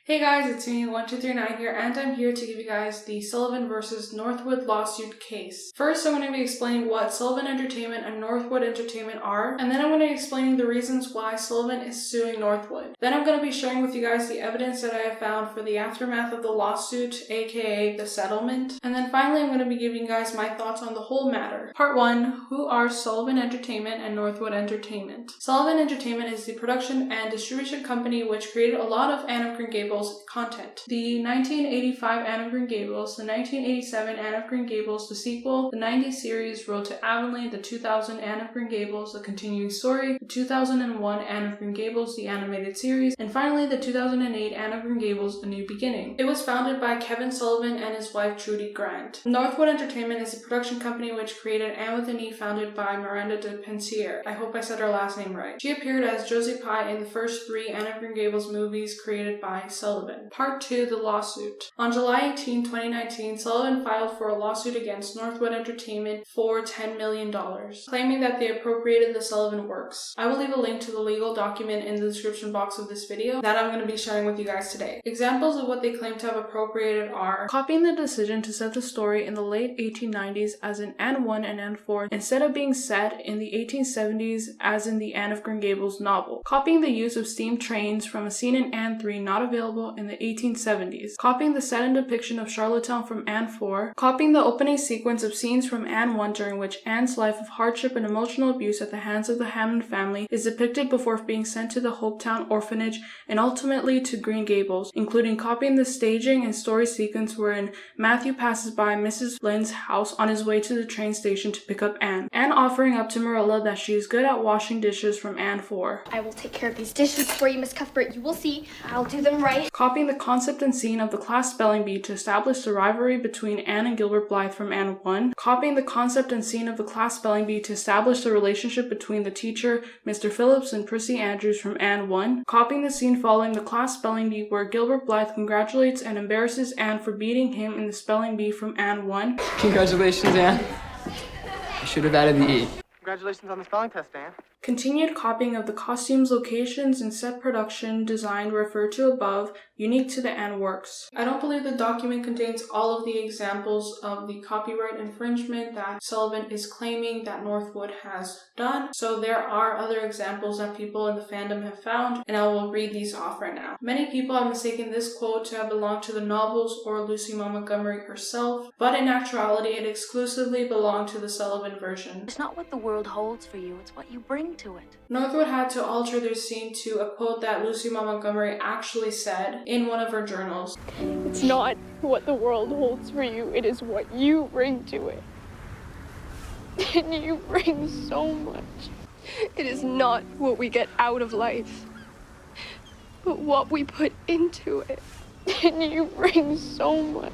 Hey guys, it's me, 1239 here, and I'm here to give you guys the Sullivan versus Northwood lawsuit case. First, I'm going to be explaining what Sullivan Entertainment and Northwood Entertainment are, and then I'm going to be explaining the reasons why Sullivan is suing Northwood. Then I'm going to be sharing with you guys the evidence that I have found for the aftermath of the lawsuit, aka the settlement. And then finally, I'm going to be giving you guys my thoughts on the whole matter. Part 1, who are Sullivan Entertainment and Northwood Entertainment? Sullivan Entertainment is the production and distribution company which created a lot of Anne of Green Gables content. The 1985 Anne of Green Gables, the 1987 Anne of Green Gables, the sequel, the 90s series Road to Avonlea, the 2000 Anne of Green Gables, the continuing story, the 2001 Anne of Green Gables, the animated series, and finally the 2008 Anne of Green Gables, A New Beginning. It was founded by Kevin Sullivan and his wife Trudy Grant. Northwood Entertainment is a production company which created Anne with an E, founded by Miranda de Pensier. I hope I said her last name right. She appeared as Josie Pye in the first 3 Anne of Green Gables movies created by Sullivan. Part 2, the lawsuit. On July 18, 2019, Sullivan filed for a lawsuit against Northwood Entertainment for $10 million, claiming that they appropriated the Sullivan works. I will leave a link to the legal document in the description box of this video that I'm going to be sharing with you guys today. Examples of what they claim to have appropriated are copying the decision to set the story in the late 1890s as in Anne 1 and Anne 4 instead of being set in the 1870s as in the Anne of Green Gables novel, copying the use of steam trains from a scene in Anne 3 not available in the 1870s, copying the set and depiction of Charlottetown from Anne 4, copying the opening sequence of scenes from Anne 1 during which Anne's life of hardship and emotional abuse at the hands of the Hammond family is depicted before being sent to the Hopetown orphanage and ultimately to Green Gables, including copying the staging and story sequence wherein Matthew passes by Mrs. Lynn's house on his way to the train station to pick up Anne, and offering up to Marilla that she is good at washing dishes from Anne 4. I will take care of these dishes for you, Miss Cuthbert. You will see. I'll do them right. Copying the concept and scene of the class spelling bee to establish the rivalry between Anne and Gilbert Blythe from Anne 1. Copying the concept and scene of the class spelling bee to establish the relationship between the teacher, Mr. Phillips, and Prissy Andrews from Anne 1. Copying the scene following the class spelling bee where Gilbert Blythe congratulates and embarrasses Anne for beating him in the spelling bee from Anne 1. Congratulations, Anne. I should have added the E. Congratulations on the spelling test, Anne. Continued copying of the costumes, locations, and set production design referred to above, unique to the Anne works. I don't believe the document contains all of the examples of the copyright infringement that Sullivan is claiming that Northwood has done, so there are other examples that people in the fandom have found, and I will read these off right now. Many people have mistaken this quote to have belonged to the novels or Lucy Maud Montgomery herself, but in actuality it exclusively belonged to the Sullivan version. It's not what the world holds for you, it's what you bring to it. Northwood had to alter their scene to a quote that Lucy Maud Montgomery actually said in one of her journals. It's not what the world holds for you, it is what you bring to it. And you bring so much. It is not what we get out of life, but what we put into it. And you bring so much.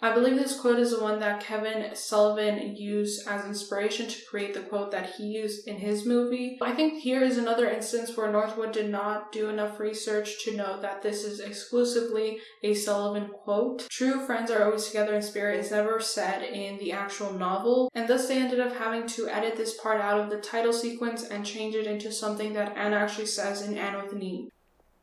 I believe this quote is the one that Kevin Sullivan used as inspiration to create the quote that he used in his movie. I think here is another instance where Northwood did not do enough research to know that this is exclusively a Sullivan quote. True friends are always together in spirit is never said in the actual novel, and thus they ended up having to edit this part out of the title sequence and change it into something that Anne actually says in Anne with an E.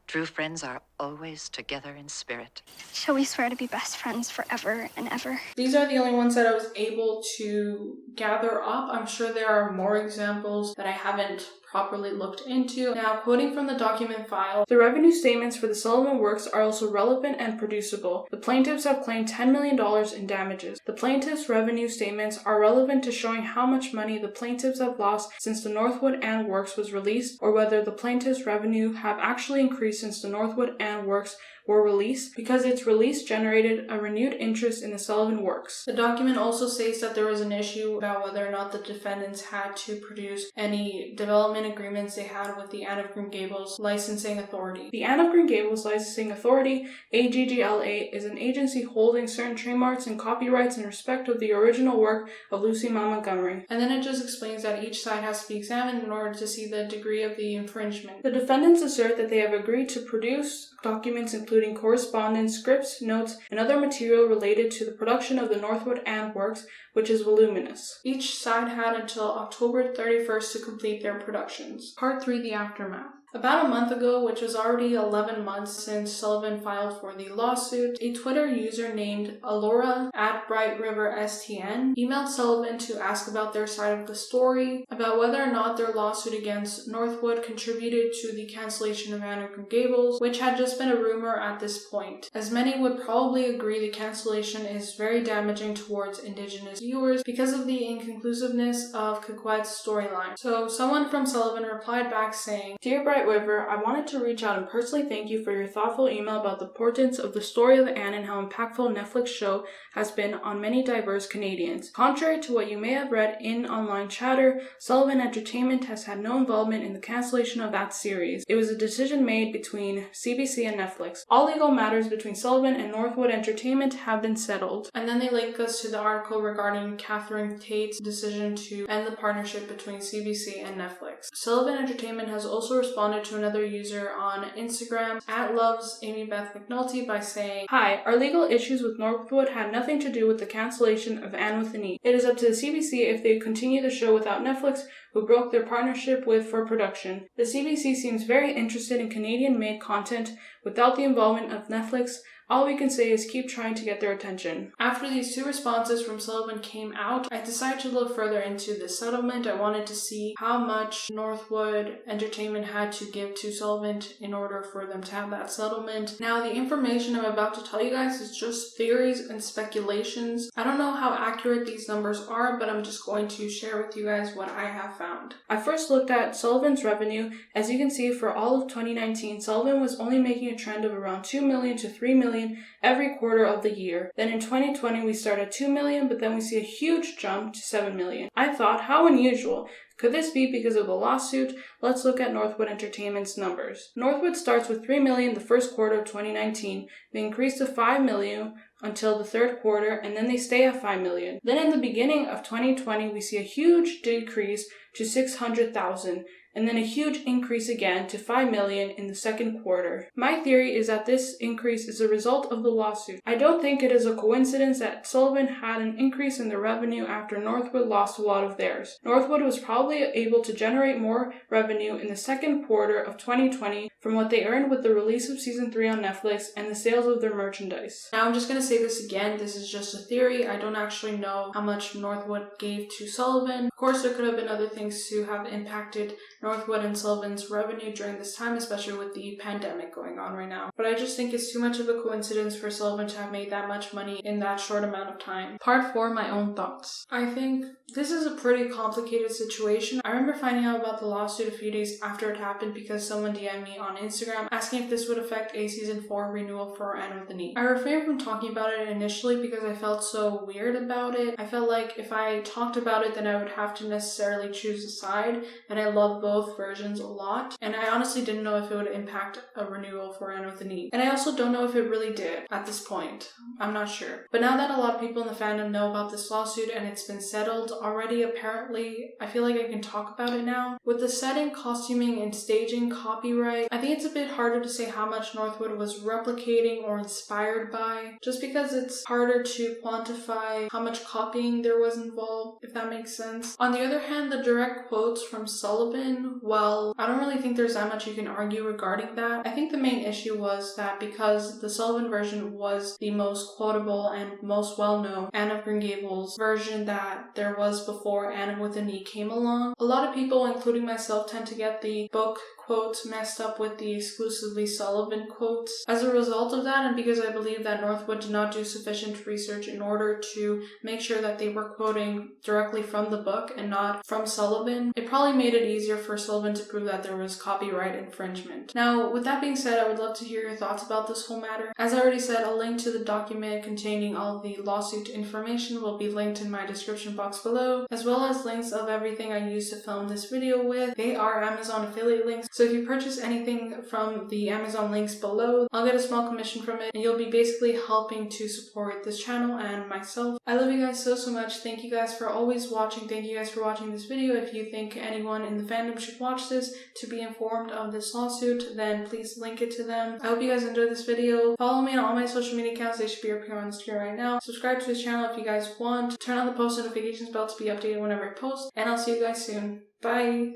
True friends are always together in spirit. Shall we swear to be best friends forever and ever? These are the only ones that I was able to gather up. I'm sure there are more examples that I haven't properly looked into. Now, quoting from the document file, the revenue statements for the Sullivan works are also relevant and producible. The plaintiffs have claimed $10 million in damages. The plaintiffs' revenue statements are relevant to showing how much money the plaintiffs have lost since the Northwood Anne works was released, or whether the plaintiffs' revenue have actually increased since the Northwood Anne works were released, because its release generated a renewed interest in the Sullivan works. The document also states that there was an issue about whether or not the defendants had to produce any development agreements they had with the Anne of Green Gables licensing authority. The Anne of Green Gables licensing authority, AGGLA, is an agency holding certain trademarks and copyrights in respect of the original work of Lucy Maud Montgomery. And then it just explains that each side has to be examined in order to see the degree of the infringement. The defendants assert that they have agreed to produce documents including correspondence, scripts, notes, and other material related to the production of the Northwood Anne works, which is voluminous. Each side had until October 31st to complete their productions. Part 3, the aftermath. About a month ago, which was already 11 months since Sullivan filed for the lawsuit, a Twitter user named Alora @BrightRiverSTN emailed Sullivan to ask about their side of the story, about whether or not their lawsuit against Northwood contributed to the cancellation of Anne of Green Gables, which had just been a rumor at this point. As many would probably agree, the cancellation is very damaging towards Indigenous viewers because of the inconclusiveness of Coquette's storyline. So someone from Sullivan replied back saying, "Dear Bright River, I wanted to reach out and personally thank you for your thoughtful email about the importance of the story of Anne and how impactful Netflix show has been on many diverse Canadians. Contrary to what you may have read in online chatter, Sullivan Entertainment has had no involvement in the cancellation of that series. It was a decision made between CBC and Netflix. All legal matters between Sullivan and Northwood Entertainment have been settled." And then they link us to the article regarding Catherine Tate's decision to end the partnership between CBC and Netflix. Sullivan Entertainment has also responded to another user on Instagram @LovesAmyBethMcNulty by saying, "Hi, our legal issues with Northwood had nothing to do with the cancellation of Anne with an E. It is up to the CBC if they continue the show without Netflix, who broke their partnership with for production. The CBC seems very interested in Canadian-made content without the involvement of Netflix. All we can say is keep trying to get their attention." After these two responses from Sullivan came out, I decided to look further into the settlement. I wanted to see how much Northwood Entertainment had to give to Sullivan in order for them to have that settlement. Now, the information I'm about to tell you guys is just theories and speculations. I don't know how accurate these numbers are, but I'm just going to share with you guys what I have found. I first looked at Sullivan's revenue. As you can see, for all of 2019, Sullivan was only making a trend of around $2 million to $3 million every quarter of the year. Then in 2020, we start at $2 million, but then we see a huge jump to $7 million. I thought, how unusual. Could this be because of the lawsuit? Let's look at Northwood Entertainment's numbers. Northwood starts with $3 million the first quarter of 2019. They increase to $5 million until the third quarter, and then they stay at $5 million. Then in the beginning of 2020, we see a huge decrease to $600,000. And then a huge increase again to $5 million in the second quarter. My theory is that this increase is a result of the lawsuit. I don't think it is a coincidence that Sullivan had an increase in their revenue after Northwood lost a lot of theirs. Northwood was probably able to generate more revenue in the second quarter of 2020 from what they earned with the release of season 3 on Netflix and the sales of their merchandise. Now I'm just going to say this again, this is just a theory. I don't actually know how much Northwood gave to Sullivan. Of course, there could have been other things to have impacted Northwood and Sullivan's revenue during this time, especially with the pandemic going on right now. But I just think it's too much of a coincidence for Sullivan to have made that much money in that short amount of time. Part 4, my own thoughts. I think this is a pretty complicated situation. I remember finding out about the lawsuit a few days after it happened because someone DM'd me on Instagram asking if this would affect a season 4 renewal for Anne with an E. I refrained from talking about it initially because I felt so weird about it. I felt like if I talked about it, then I would have to necessarily choose a side, and I love both versions a lot, and I honestly didn't know if it would impact a renewal for Anne with an E. And I also don't know if it really did at this point. I'm not sure. But now that a lot of people in the fandom know about this lawsuit and it's been settled already, apparently, I feel like I can talk about it now. With the setting, costuming, and staging copyright, I think it's a bit harder to say how much Northwood was replicating or inspired by, just because it's harder to quantify how much copying there was involved, if that makes sense. On the other hand, the direct quotes from Sullivan, well, I don't really think there's that much you can argue regarding that. I think the main issue was that because the Sullivan version was the most quotable and most well-known Anne of Green Gables version that there was before Anne with an E came along, a lot of people, including myself, tend to get the book quotes messed up with the exclusively Sullivan quotes. As a result of that, and because I believe that Northwood did not do sufficient research in order to make sure that they were quoting directly from the book and not from Sullivan, it probably made it easier for Sullivan to prove that there was copyright infringement. Now, with that being said, I would love to hear your thoughts about this whole matter. As I already said, a link to the document containing all of the lawsuit information will be linked in my description box below, as well as links of everything I used to film this video with. They are Amazon affiliate links, so if you purchase anything from the Amazon links below, I'll get a small commission from it, and you'll be basically helping to support this channel and myself. I love you guys so much. Thank you guys for always watching. Thank you guys for watching this video. If you think anyone in the fandom should watch this to be informed of this lawsuit, then please link it to them. I hope you guys enjoyed this video. Follow me on all my social media accounts. They should be appearing on the screen right now. Subscribe to this channel if you guys want. Turn on the post notifications bell to be updated whenever I post, and I'll see you guys soon. Bye!